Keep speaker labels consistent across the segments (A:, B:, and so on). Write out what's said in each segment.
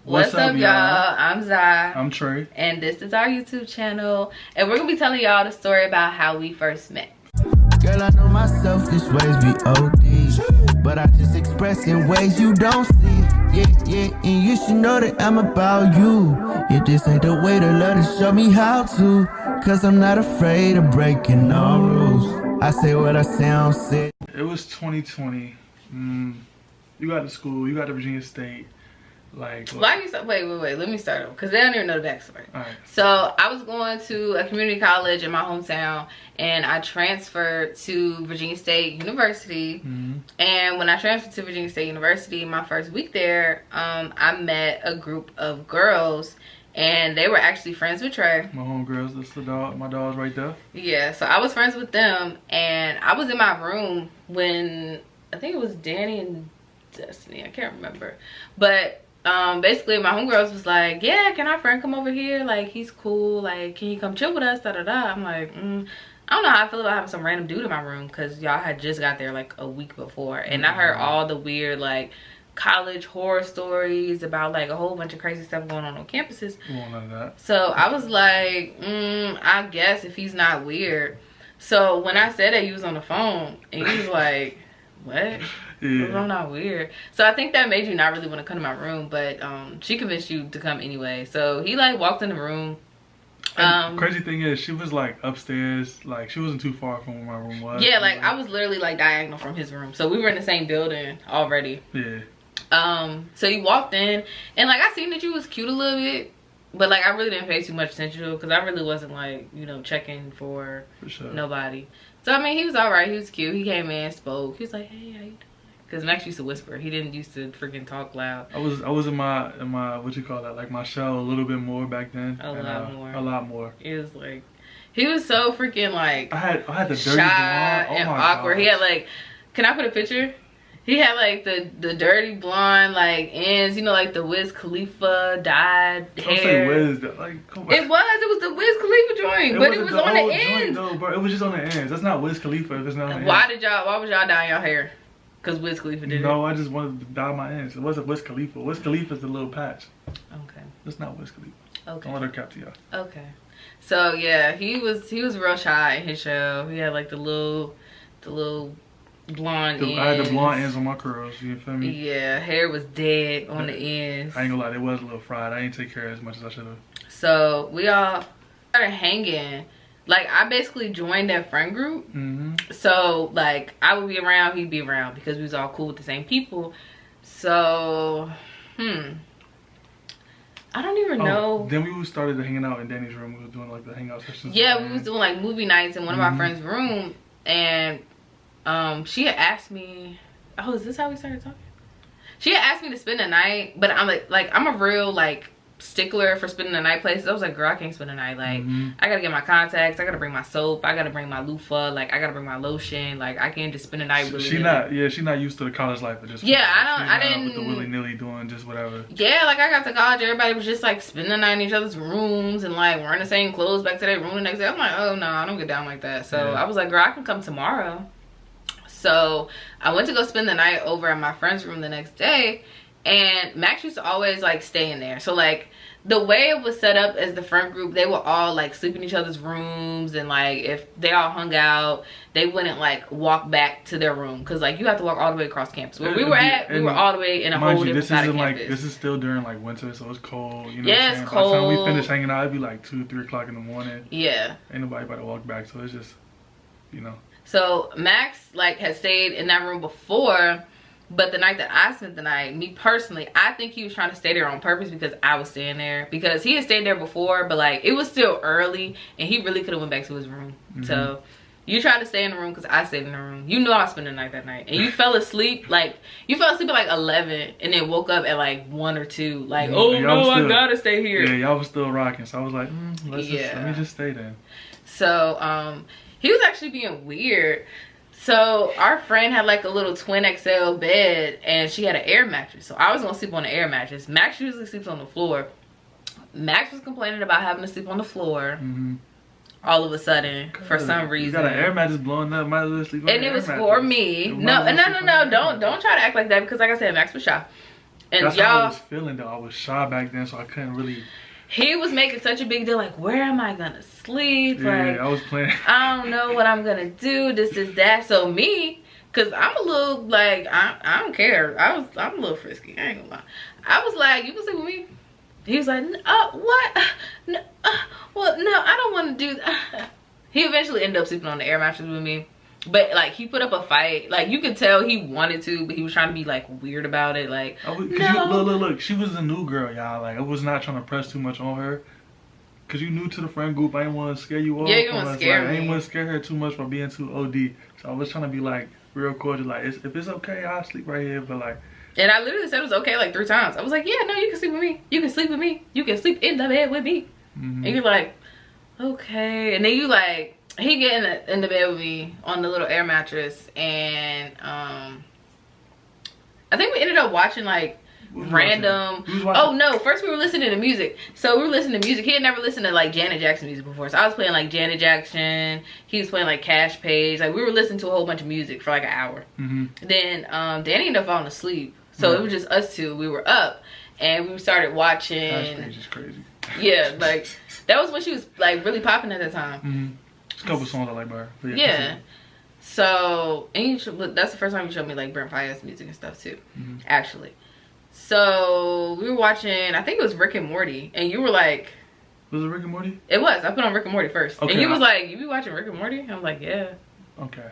A: What's up, y'all? I'm Zy.
B: I'm Trey.
A: And this is our YouTube channel. And we're going to be telling y'all the story about how we first met.
C: Girl, I know my selfish ways be OD, but I just express in ways you don't see. Yeah, and you should know that I'm about you. Yeah, this ain't the way to love to show me how to, cause I'm not afraid of breaking all rules. I say what I say, I don't say.
B: It was 2020. You got to school, you got to Virginia State. Like,
A: why you wait, let me start over because they don't even know the backstory.
B: All right.
A: So I was going to a community college in my hometown, and I transferred to Virginia State University. And when I transferred to Virginia State University, my first week there, I met a group of girls, and they were actually friends with Trey.
B: My homegirls, that's the dog. My dog's right there.
A: Yeah, so I was friends with them, and I was in my room when I think it was Danny and Destiny. I can't remember, but basically my homegirls was like, yeah, can our friend come over here, like he's cool, like can you come chill with us, da da da. I'm like, I don't know how I feel about having some random dude in my room, because y'all had just got there like a week before, and I heard all the weird like college horror stories about like a whole bunch of crazy stuff going on campuses.
B: None of that. So
A: I was like, I guess if he's not weird. So when I said that, he was on the phone and he was like, what? Yeah. I'm not weird. So I think that made you not really want to come to my room, but she convinced you to come anyway. So he like walked in the room.
B: Crazy thing is, she was like upstairs, like she wasn't too far from where my room was.
A: Yeah, like I was literally like diagonal from his room, so we were in the same building already.
B: Yeah.
A: So you walked in, and like I seen that you was cute a little bit, but like I really didn't pay too much attention to it because I really wasn't like, you know, checking for sure. Nobody. So I mean, he was all right. He was cute. He came in, spoke. He was like, "Hey, how you doing?" Because Max used to whisper. He didn't used to freaking talk loud.
B: I was in my what you call that, like my shell a little bit more back then.
A: A lot more. It was like, he was so freaking like
B: I had the dirty
A: shy
B: blonde.
A: and awkward. Gosh. He had like, can I put a picture? He had like the dirty blonde like ends, you know, like the Wiz Khalifa dyed hair.
B: Don't say Wiz, like come on.
A: It was the Wiz Khalifa joint, but it was on the ends.
B: Though, bro, it was just on the ends. That's not Wiz Khalifa if it's not on the
A: ends. Why was y'all dyeing your hair? Because Wiz Khalifa did it?
B: No, I just wanted to dye my ends. It wasn't Wiz Khalifa. Wiz Khalifa's the little patch.
A: Okay.
B: It's not Wiz Khalifa.
A: Okay.
B: Don't let her cap to y'all.
A: Okay. So yeah, he was real shy in his show. He had like the little blonde ends.
B: I had the blonde ends on my curls, you feel me?
A: Yeah, hair was dead on the ends.
B: I ain't gonna lie, it was a little fried. I didn't take care of it as much as I should have.
A: So we all started hanging. Like I basically joined that friend group. So like I would be around, he'd be around, because we was all cool with the same people. So I don't even know.
B: Then we started hanging out in Danny's room. We was doing like the hangout sessions.
A: Yeah, we was doing like movie nights in one of our friends' room, and she had asked me, oh, is this how we started talking? She had asked me to spend the night, but I'm like I'm a real like stickler for spending the night places. I was like, girl, I can't spend the night. Like I gotta get my contacts, I gotta bring my soap, I gotta bring my loofah, like I gotta bring my lotion. Like I can't just spend the night.
B: She's not used to the college life. Just
A: I didn't
B: with the willy-nilly doing just whatever.
A: Yeah, like I got to college, everybody was just like spending the night in each other's rooms and like wearing the same clothes back to their room the next day. I'm like, oh no, I don't get down like that. So I was like, girl, I can come tomorrow. So I went to go spend the night over at my friend's room the next day, and Max used to always like stay in there. So like the way it was set up as the friend group, they would all like sleep in each other's rooms, and like if they all hung out, they wouldn't like walk back to their room, because like you have to walk all the way across campus. Where we were at, we were all the way in a whole different side of campus.
B: This is still during like winter, so it's cold. You know
A: yeah, it's cold.
B: By the time we finish hanging out, it'd be like 2, 3 o'clock in the morning.
A: Yeah.
B: Ain't nobody about to walk back, so it's just, you know.
A: So Max like had stayed in that room before, but the night that I spent the night, me personally, I think he was trying to stay there on purpose because I was staying there. Because he had stayed there before, but like it was still early and he really could have went back to his room. So you tried to stay in the room because I stayed in the room. You know I spent the night that night. And you fell asleep at like 11 and then woke up at like 1 or 2. Like, oh no, I gotta stay here.
B: Yeah, y'all was still rocking. So I was like, let me just stay then.
A: So he was actually being weird. So our friend had like a little twin XL bed, and she had an air mattress. So I was gonna sleep on the air mattress. Max usually sleeps on the floor. Max was complaining about having to sleep on the floor all of a sudden for some reason.
B: You got an air mattress blowing up, might as well sleep on
A: and it was for me. No, don't try to act like that, because like I said, Max was shy. And
B: that's
A: y'all,
B: how I was feeling though. I was shy back then, so I couldn't really.
A: He was making such a big deal, like, where am I gonna sleep?
B: Yeah,
A: like,
B: I was playing.
A: I don't know what I'm gonna do. This is that. So me, cause I'm a little like I don't care. I'm a little frisky. I ain't gonna lie. I was like, you can sleep with me. He was like, what? No, well, no, I don't want to do that. He eventually ended up sleeping on the air mattress with me. But like he put up a fight. Like you could tell he wanted to, but he was trying to be like weird about it. Like, no.
B: Look. She was a new girl, y'all. Like I was not trying to press too much on her. Cause you new to the friend group. I didn't want to scare you off.
A: Yeah, you want to scare me.
B: I didn't want to scare her too much by being too OD. So I was trying to be like real cordial. Like if it's okay, I'll sleep right here. But like.
A: And I literally said it was okay like 3 times. I was like, yeah, no, you can sleep with me. You can sleep with me. You can sleep in the bed with me. And you're like, okay. And then you like, he get in the bed with me on the little air mattress. And I think we ended up watching like random. Oh no, first we were listening to music. So we were listening to music. He had never listened to like Janet Jackson music before. So I was playing like Janet Jackson. He was playing like Cash Page. Like we were listening to a whole bunch of music for like an hour. Then Danny ended up falling asleep. So it was just us two. We were up and we started watching.
B: Cash Page is crazy.
A: Yeah, like that was when she was like really popping at the time.
B: There's a couple songs I like by her.
A: Yeah. So and that's the first time you showed me like Brent Faiyaz music and stuff too. Actually. So we were watching, I think it was Rick and Morty, and you were like,
B: was it Rick and Morty?
A: It was. I put on Rick and Morty first.
B: Okay,
A: and you was like, you be watching Rick and Morty? I was like, yeah.
B: Okay.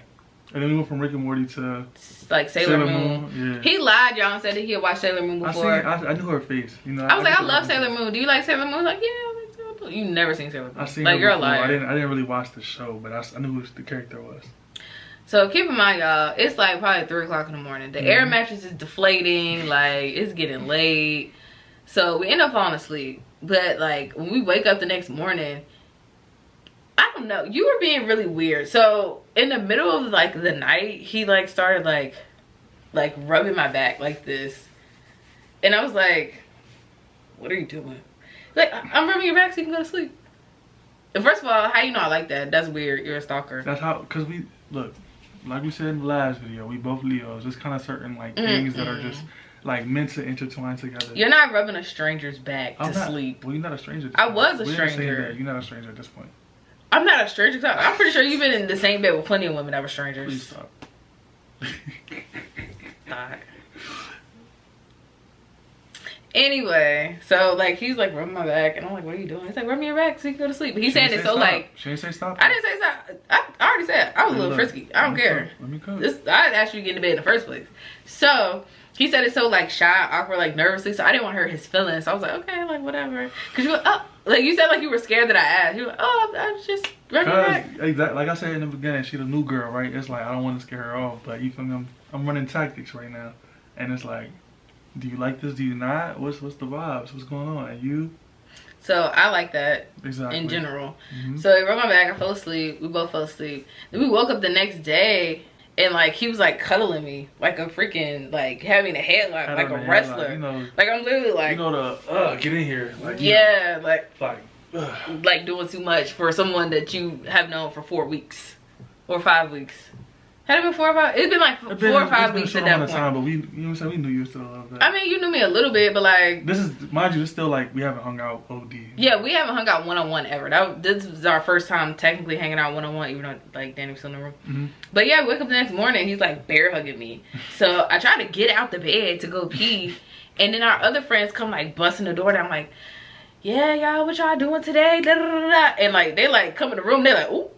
B: And then we went from Rick and Morty to
A: like Sailor Moon.
B: Yeah.
A: He lied, y'all, and said that he had watched Sailor Moon before.
B: I knew her face. You know.
A: I was like, I love Sailor Moon. Do you like Sailor Moon? Like, yeah, I like Sailor Moon. You never seen Sailor Moon.
B: I seen
A: like,
B: her
A: you're
B: before.
A: a liar.
B: I didn't really watch the show, but I knew who the character was.
A: So keep in mind, y'all, it's like probably 3 o'clock in the morning. The air mattress is deflating. Like, it's getting late. So we end up falling asleep. But like, when we wake up the next morning, I don't know, you were being really weird. So in the middle of like the night, he like started like rubbing my back like this. And I was like, what are you doing? Like, I'm rubbing your back so you can go to sleep. And first of all, how you know I like that? That's weird. You're a stalker.
B: That's how, cause we, look, like we said in the last video, we both Leos. There's kind of certain like things that are just like meant to intertwine together.
A: You're not rubbing a stranger's back to sleep.
B: Well, you're not a stranger.
A: I was a stranger.
B: You're not a stranger at this point.
A: I'm not a stranger. I'm pretty sure you've been in the same bed with plenty of women that were strangers.
B: Please stop.
A: Alright. Anyway, so like he's like rubbing my back, and I'm like, "What are you doing?" He's like, "Rub me your back so you can go to sleep." But he's saying it so like.
B: She didn't say stop.
A: I didn't say stop. I already said I was a little frisky. I don't care.
B: Let me go.
A: I asked you to get in the bed in the first place. So he said it so like shy, awkward, like nervously. So I didn't want to hurt his feelings. So I was like, okay, like whatever. Cause you were like you said like you were scared that I asked. You were like, oh, I was just running back.
B: Exactly. Like I said in the beginning, she's a new girl, right? It's like I don't want to scare her off, but you feel me? I'm running tactics right now, and it's like. Do you like this? Do you not? What's the vibes? What's going on? And you?
A: So I like that in general. So he rubbed my back. I fell asleep. We both fell asleep. Then we woke up the next day and like he was like cuddling me like a freaking like having a headlock like a wrestler.
B: You know,
A: like I'm literally like
B: you know the get in here. Like,
A: yeah,
B: know,
A: like doing too much for someone that you have known for 4 weeks or 5 weeks. Had it been 4 or 5? It's been like 4 or 5 weeks at that point.
B: Time, but we, you know what I'm saying? We knew you were still a little bit.
A: I mean, you knew me a little bit, but like
B: this is, mind you, it's still like we haven't hung out OD.
A: Yeah, we haven't hung out one-on-one ever. This was our first time technically hanging out one-on-one, even though like Danny was still in the room. But yeah, we wake up the next morning, he's like bear hugging me. So I try to get out the bed to go pee, and then our other friends come like busting the door, and I'm like, yeah, y'all, what y'all doing today? Da, da, da, da. And like they like come in the room, they're like, ooh,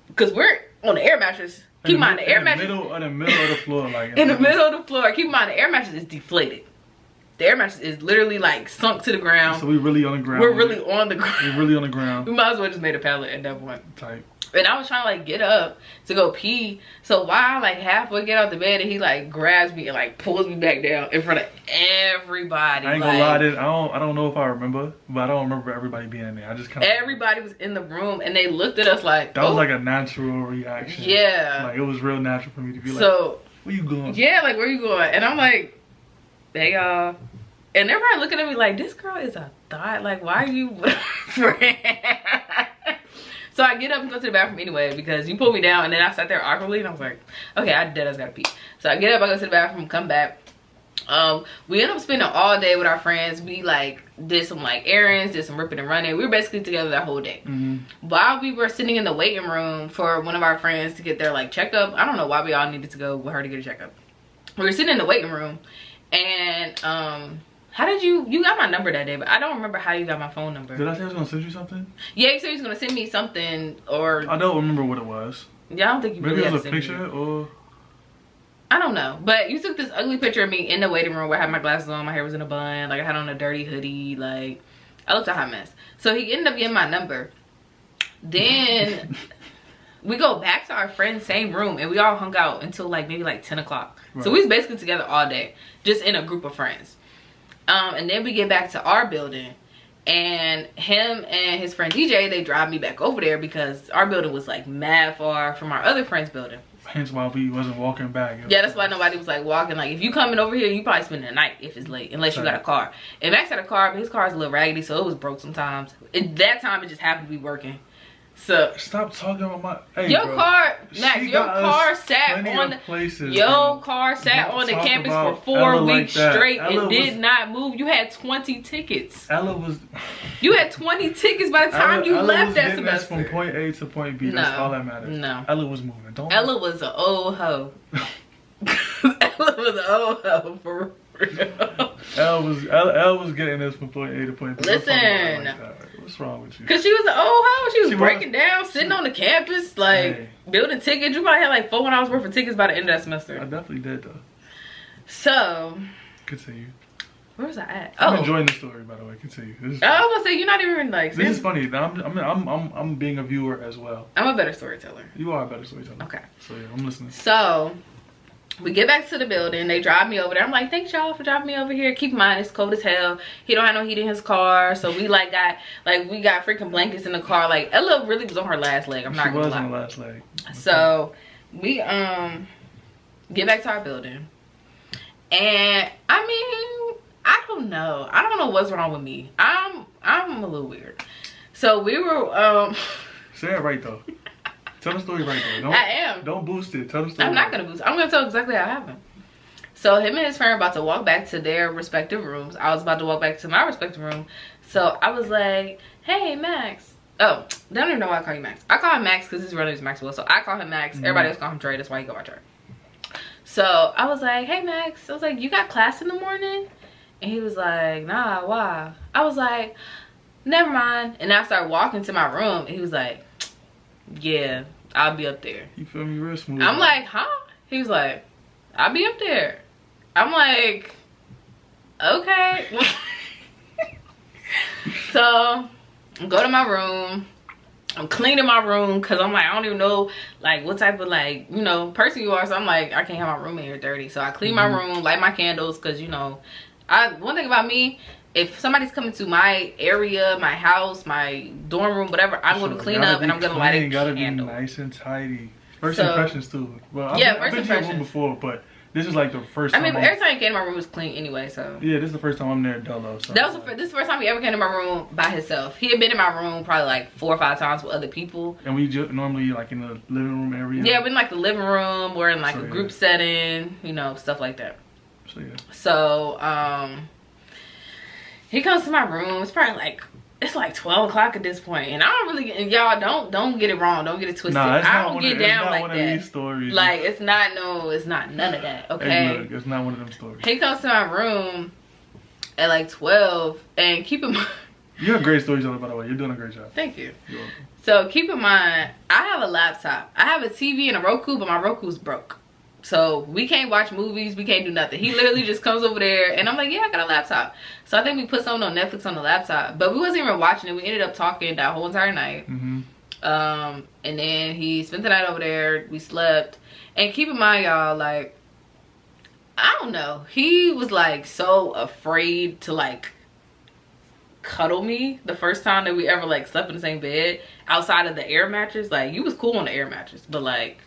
A: because we're on the air mattress. Keep in mind the air mattress
B: in the middle of the floor, like
A: in the middle of the floor. Keep in mind the air mattress is deflated. The air mattress is literally like sunk to the ground.
B: So we really on the ground.
A: We're really on the ground.
B: We're really on the ground.
A: We might as well just made a pallet at that point.
B: Type.
A: And I was trying to like get up to go pee. So while I like halfway get out the bed and he like grabs me and like pulls me back down in front of everybody.
B: I ain't gonna lie, I don't know if I remember, but I don't remember everybody being in there. I just kind of
A: everybody was in the room and they looked at us like
B: that was like a natural reaction.
A: Yeah.
B: Like it was real natural for me to be like,
A: so
B: where you going?
A: Yeah, like where you going? And I'm like, hey y'all. And they're probably looking at me like, this girl is a thought. Like, why are you friend? So I get up and go to the bathroom anyway because you pulled me down, and then I sat there awkwardly and I was like, okay, I just gotta pee. So I get up, I go to the bathroom, come back. We ended up spending all day with our friends. We like did some like errands, did some ripping and running. We were basically together that whole day. While we were sitting in the waiting room for one of our friends to get their like checkup, I don't know why we all needed to go with her to get a checkup. We were sitting in the waiting room, and how did you got my number that day, but I don't remember how you got my phone number.
B: Did I say I was gonna send you something?
A: Yeah, you said you was gonna send me something, or
B: I don't remember what it was.
A: Yeah, I don't think you
B: maybe
A: really
B: it was
A: had
B: a
A: to send
B: picture
A: me.
B: or
A: I don't know, but you took this ugly picture of me in the waiting room where I had my glasses on, my hair was in a bun, like I had on a dirty hoodie, like I looked a hot mess. So he ended up getting my number. Then we go back to our friend's same room, and we all hung out until like maybe like 10 o'clock. Right. So we was basically together all day, just in a group of friends. And then we get back to our building, and him and his friend DJ, they drive me back over there because our building was like mad far from our other friend's building.
B: Hence why we wasn't walking back.
A: Yeah, that's why nobody was like walking. Like if you coming over here, you probably spend the night if it's late, unless you got a car. And Max had a car, but his car is a little raggedy, so it was broke sometimes. At that time, it just happened to be working. So
B: stop talking about my. Hey,
A: your
B: bro,
A: car, Max. Your car sat on
B: places,
A: your car sat on the campus for 4 weeks like straight and did not move. You had 20 tickets.
B: Ella was.
A: You had 20 tickets by the time you left that semester.
B: From point A to point B. That's all that matters.
A: No.
B: Ella was moving. Don't.
A: Ella was an old hoe. Ella was an old hoe for real.
B: Ella was getting us from point A to point B.
A: Listen.
B: What's wrong with you?
A: Cause she was an old hoe. She was breaking down, sitting on the campus, like building tickets. You probably had like $400 worth of tickets by the end of that semester.
B: I definitely did though.
A: So
B: continue.
A: Where was I at?
B: I'm enjoying the story, by the way. Continue.
A: I was gonna say you're not even like.
B: This is funny. I'm being a viewer as well.
A: I'm a better storyteller.
B: You are a better storyteller.
A: Okay.
B: So yeah, I'm listening.
A: So we get back to the building. They drive me over there. I'm like, thanks y'all for driving me over here. Keep in mind, it's cold as hell. He don't have no heat in his car. So we like got freaking blankets in the car. Like Ella really was on her last leg. I'm not gonna lie. She was on her last leg. So we get back to our building. And I mean, I don't know what's wrong with me. I'm a little weird. So we were
B: say it right though. Tell the story right though.
A: I am.
B: Don't boost it. Tell the story.
A: I'm not gonna boost it. I'm gonna tell exactly how it happened. So him and his friend were about to walk back to their respective rooms. I was about to walk back to my respective room. So I was like, hey Max. Oh, I don't even know why I call you Max. I call him Max because his real name is Maxwell. So I call him Max. Everybody else call him Trey. That's why he go by Trey. So I was like, hey Max. I was like, you got class in the morning? And he was like, nah, why? I was like, never mind. And I started walking to my room, and he was like, yeah, I'll be up there.
B: You feel me real smooth.
A: I'm like, huh? He was like, I'll be up there. I'm like, okay. So go to my room. I'm cleaning my room because I'm like, I don't even know like what type of like, you know, person you are. So I'm like, I can't have my room in here dirty. So I clean my room, light my candles, because you know, one thing about me, if somebody's coming to my area, my house, my dorm room, whatever, I'm going to clean up and I'm going to light a candle.
B: Gotta be nice and tidy. First impressions too. Well,
A: yeah,
B: I've been to your room before, but this is like the first time.
A: I mean, but every time you came to my room, it was clean anyway, so.
B: Yeah, this is the first time I'm there dolo. So
A: this is the first time he ever came to my room by himself. He had been in my room probably like 4 or 5 times with other people.
B: And we normally like in the living room area?
A: Yeah, we're in like the living room, we're in like a group setting, you know, stuff like that.
B: So yeah.
A: So, he comes to my room. It's probably like, it's like 12 o'clock at this point, and I don't really. And y'all don't get it wrong. Don't get it twisted.
B: Nah,
A: I don't get down like that.
B: Of these stories.
A: Like it's not none of that. Okay.
B: Hey, look, it's not one of them stories.
A: He comes to my room at like 12, and keep in mind.
B: You're a great storyteller, by the way. You're doing a great job.
A: Thank you.
B: You're welcome.
A: So keep in mind, I have a laptop. I have a TV and a Roku, but my Roku's broke. So we can't watch movies, we can't do nothing. He literally just comes over there and I'm like, yeah, I got a laptop. So I think we put something on Netflix on the laptop, but we wasn't even watching it. We ended up talking that whole entire night. And then he spent the night over there. We slept. And keep in mind, y'all, like, I don't know. He was like so afraid to like cuddle me the first time that we ever like slept in the same bed outside of the air mattress. Like, you was cool on the air mattress, but like,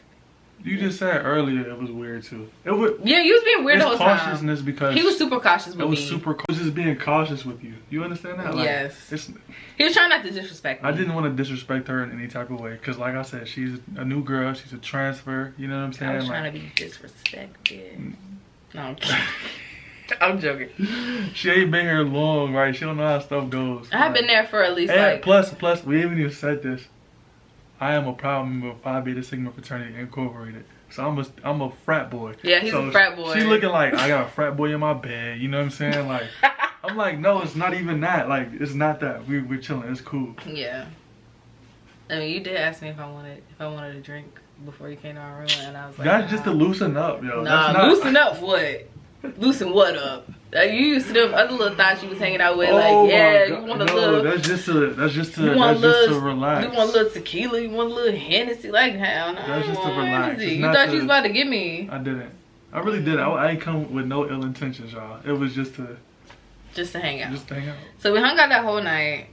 B: you just said earlier it was weird too.
A: Yeah, you was being weird the whole time.
B: Cautiousness because
A: he was super cautious with me.
B: It was just being cautious with you. You understand that? Like,
A: yes. He was trying not to disrespect me.
B: I didn't want to disrespect her in any type of way because, like I said, she's a new girl. She's a transfer. You know what I'm saying?
A: I was trying to be disrespected. No, I'm kidding. I'm joking.
B: She ain't been here long, right? She don't know how stuff goes.
A: I have been there for at least
B: and plus, we haven't even said this. I am a proud member of Phi Beta Sigma Fraternity Incorporated. So I'm a frat boy.
A: Yeah, he's a frat boy.
B: She looking like I got a frat boy in my bed. You know what I'm saying? Like, I'm like, no, it's not even that. Like, it's not that. We're chilling. It's cool.
A: Yeah. I mean, you did ask me if I wanted a drink before you came to our room, and I was like,
B: that's just to loosen up, yo.
A: Nah, loosen up what? Loosen what up? You used to them other little thoughts you was hanging out with, like, yeah, you want a little.
B: That's just to relax.
A: You want a little tequila? You want a little Hennessy? Like, hell no.
B: That's just to relax.
A: You thought you was about to get me?
B: I didn't. I really did. I ain't come with no ill intentions, y'all. It was just to
A: hang out.
B: Just to hang out.
A: So we hung out that whole night.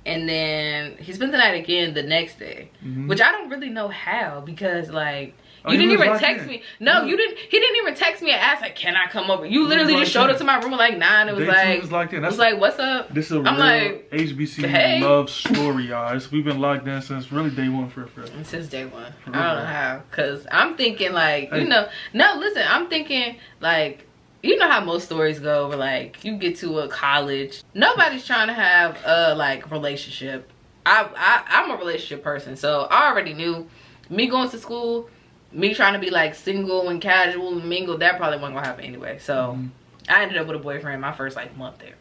A: And then he spent the night again the next day, which I don't really know how, because like. You didn't even text me. No, you didn't. He didn't even text me and ask like, "Can I come over?" You literally just showed up to my room at like 9. It was like, "What's up?"
B: This is a real HBCU love story, y'all. We've been locked in since really day one for
A: since day one. I don't know how, cause I'm thinking like no, listen. I'm thinking like. You know how most stories go, where like you get to a college, nobody's trying to have a like relationship. I'm a relationship person, so I already knew me going to school. Me trying to be like single and casual and mingle, that probably wasn't gonna happen anyway. So I ended up with a boyfriend my first like month there.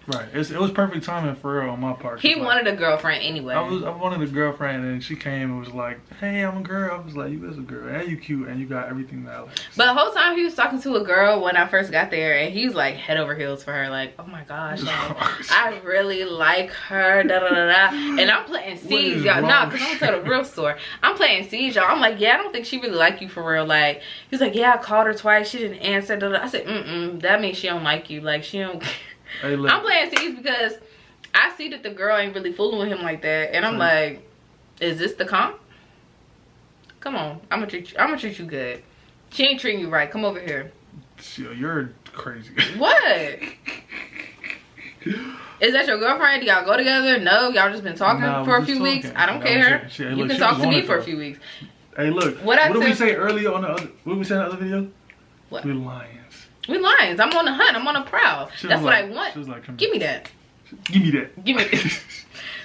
B: Right. It was perfect timing for real on my part.
A: He wanted a girlfriend anyway.
B: I wanted a girlfriend, and she came and was like, "Hey, I'm a girl." I was like, "You is a girl, and you cute, and you got everything that I like."
A: But the whole time he was talking to a girl when I first got there, and he was like head over heels for her, like, "Oh my gosh, like, I really like her." Da da da da. And I'm planting seeds, y'all. Nah, cause I'm gonna tell the real story. I'm planting seeds, y'all. I'm like, yeah, I don't think she really like you for real. Like, he's like, yeah, I called her twice, she didn't answer. Da, da. I said, that means she don't like you. Like, she don't. Hey, I'm playing seeds because I see that the girl ain't really fooling with him like that, and I'm like, is this the comp? Come on, I'm gonna treat you good. She ain't treating you right. Come over here.
B: You're crazy.
A: What? Is that your girlfriend? Do y'all go together? No, y'all just been talking for a few weeks. I don't care. You can talk to me for a few weeks.
B: Hey, look. What did we say earlier on the other? What did we say in the other video?
A: What?
B: We lions.
A: We lions. I'm on the hunt. I'm on a prowl. That's what I want.
B: She was like,
A: give me that.
B: Give me that.
A: Give me that.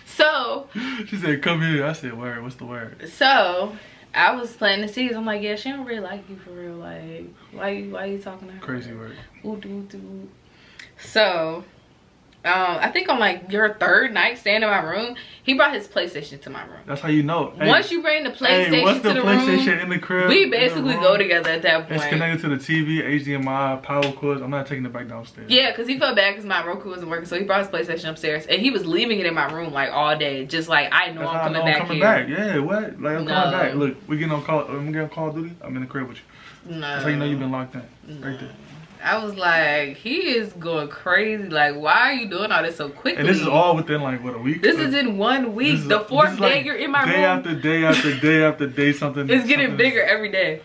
A: So.
B: She said, come here. I said, word. What's the word?
A: So, I was planting the seeds. I'm like, yeah, she don't really like you for real. Like, why you talking to her?
B: Crazy word.
A: Ooh. So, I think on like your third night staying in my room, he brought his PlayStation to my room.
B: That's how you know.
A: Hey, once you bring the PlayStation to the
B: PlayStation in the crib,
A: we basically go together at that point.
B: It's connected to the TV, HDMI, power cords. I'm not taking it back downstairs.
A: Yeah, because he felt bad because my Roku wasn't working, so he brought his PlayStation upstairs, and he was leaving it in my room like all day, just like I know I'm coming back here.
B: Yeah, what? Like I'm coming back. Look, we getting on Call of Duty. I'm in the crib with you.
A: No.
B: That's how you know you've been locked in. Right there.
A: I was like, he is going crazy. Like, why are you doing all this so quickly?
B: And this is all within like what, a week?
A: This is in 1 week. The fourth day you're in my room.
B: Day after day after day after day, something.
A: It's getting bigger every day.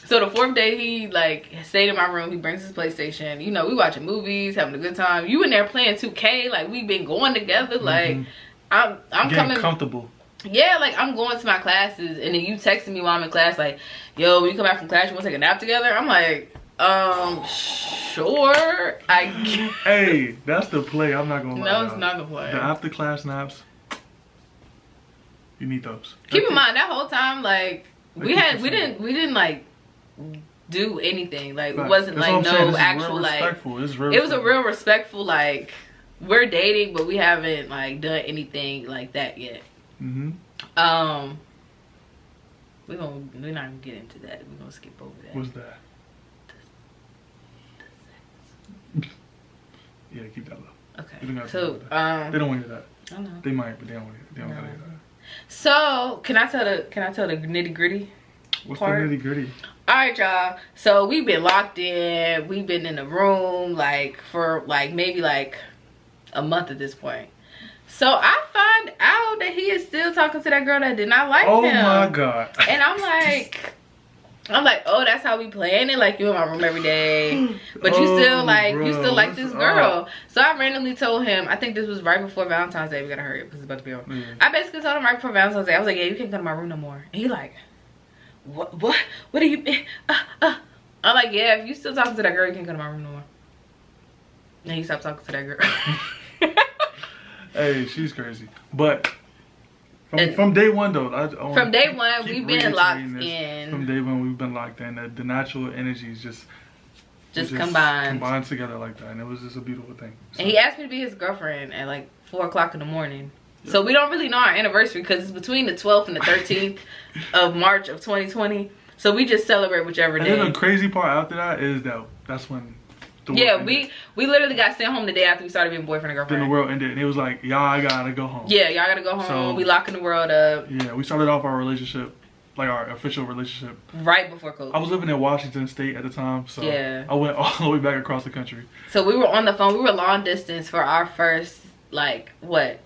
A: So the fourth day he like stayed in my room. He brings his PlayStation. You know, we watching movies, having a good time. You in there playing 2K. Like we've been going together. Like I'm coming
B: comfortable.
A: Yeah, like I'm going to my classes, and then you texting me while I'm in class, like, yo, when you come back from class, you want to take a nap together? I'm like, sure.
B: Hey, that's the play. I'm not gonna lie.
A: No, it's not the play.
B: The after class naps, you need those.
A: Keep in mind that whole time, like we didn't like do anything. Like it wasn't like no actual like. It was a real respectful like we're dating, but we haven't like done anything like that yet.
B: Mm-hmm.
A: We're not gonna get into that. We're gonna skip over that.
B: What's that? Yeah, keep that low.
A: Okay. So
B: they don't want to hear that.
A: I know.
B: They might, but they don't want to hear that.
A: So can I tell the nitty gritty?
B: What's the nitty gritty?
A: All right, y'all. So we've been locked in. We've been in the room like for like maybe like a month at this point. So I find out that he is still talking to that girl that did not like him.
B: Oh my god.
A: And I'm like, oh, that's how we playing it. Like you in my room every day, but you still like this girl. So I randomly told him. I think this was right before Valentine's Day. We gotta hurry up because it's about to be over. I basically told him right before Valentine's Day. I was like, yeah, you can't come to my room no more. And he like, what do you? I'm like, yeah, if you still talking to that girl, you can't come to my room no more. And he stopped talking to that girl.
B: Hey, she's crazy. But from day one though,
A: from day one we've been locked in.
B: From day one we've been locked in. The natural energies just combined together like that, and it was just a beautiful thing. So.
A: And he asked me to be his girlfriend at like 4 o'clock in the morning. Yep. So we don't really know our anniversary because it's between the 12th and the 13th of March of 2020. So we just celebrate whichever day.
B: And then the crazy part after that is that's when the world ended.
A: we literally got sent home the day after we started being boyfriend and girlfriend.
B: Then the world ended, and it was like, y'all gotta go home.
A: Yeah, y'all gotta go home. So, we locking the world up.
B: Yeah, we started off our relationship, like our official relationship,
A: right before COVID.
B: I was living in Washington State at the time, so
A: yeah.
B: I went all the way back across the country.
A: So we were on the phone. We were long distance for our first, like, what?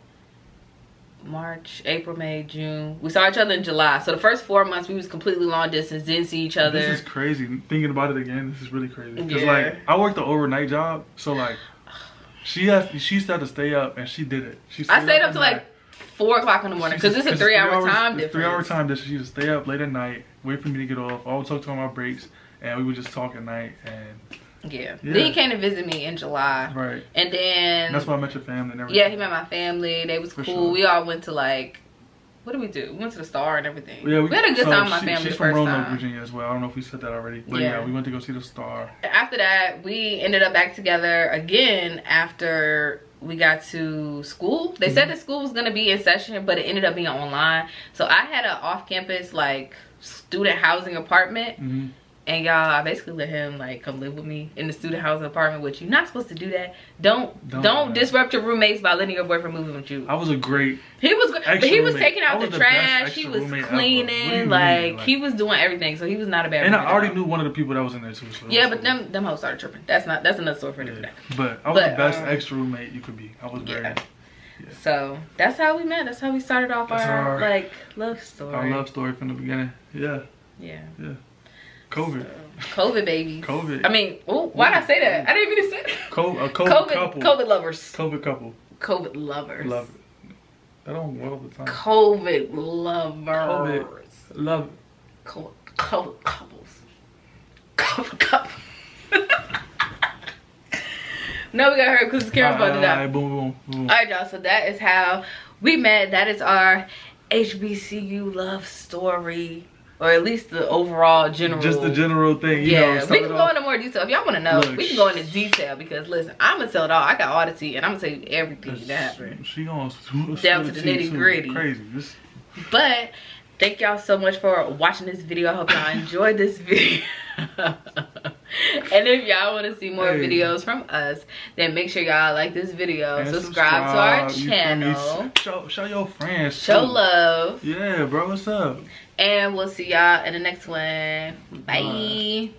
A: March, April, May, June. We saw each other in July. So the first 4 months we was completely long distance, didn't see each other.
B: This is crazy. Thinking about it again, this is really crazy. Because like I worked an overnight job, so like she used to have to stay up, and she did it.
A: I stayed up to like 4 o'clock in the morning because it's a 3-hour time difference.
B: 3-hour time difference. She used to stay up late at night, wait for me to get off. I would talk to her on my breaks, and we would just talk at night. And
A: yeah. Then he came to visit me in July.
B: Right.
A: And then
B: that's why I met your family and everything.
A: Yeah, he met my family. They was cool. Sure. We all went to like, what did we do? We went to the Star and everything. Yeah, we had a good time with my family.
B: She's from Roanoke, Virginia as well. I don't know if we said that already. But yeah, we went to go see the Star.
A: After that, we ended up back together again after we got to school. They said that school was gonna be in session, but it ended up being online. So I had an off-campus like student housing apartment. And y'all, I basically let him like come live with me in the student housing apartment, which you're not supposed to do that. Don't disrupt your roommates by letting your boyfriend move in with you.
B: I was a great.
A: He was good, but he was taking out the trash. He was cleaning, like he was doing everything. So he was not a bad.
B: And I already knew one of the people that was in there too. So
A: yeah, but them hoes started tripping. That's another story for another day.
B: But I was the best extra roommate you could be. I was very.
A: Yeah. So that's how we met. That's how we started off our like love story.
B: Our love story from the beginning. Yeah.
A: Yeah.
B: Yeah. COVID.
A: So, COVID babies.
B: COVID.
A: I mean, why'd I say that? I didn't even say that.
B: COVID couple.
A: COVID lovers.
B: COVID couple.
A: COVID lovers.
B: Love it. I don't want all the time.
A: COVID lovers.
B: COVID love.
A: COVID couples. COVID couples. No, we got her because Karen's about to die.
B: Alright, boom.
A: Alright, y'all. So that is how we met. That is our HBCU love story. Or at least the overall general.
B: Just the general thing, you know.
A: We can go into more detail. If y'all want to know, we can go into detail. Because listen, I'm going to tell it all. I got all the tea. And I'm going to tell you everything that happened.
B: She going
A: down to the nitty gritty.
B: Crazy.
A: But thank y'all so much for watching this video. I hope y'all enjoyed this video. And if y'all want to see more videos from us, then make sure y'all like this video. And subscribe to our channel.
B: Show your friends.
A: Show love.
B: Yeah, bro. What's up?
A: And we'll see y'all in the next one. Bye.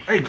B: Hey.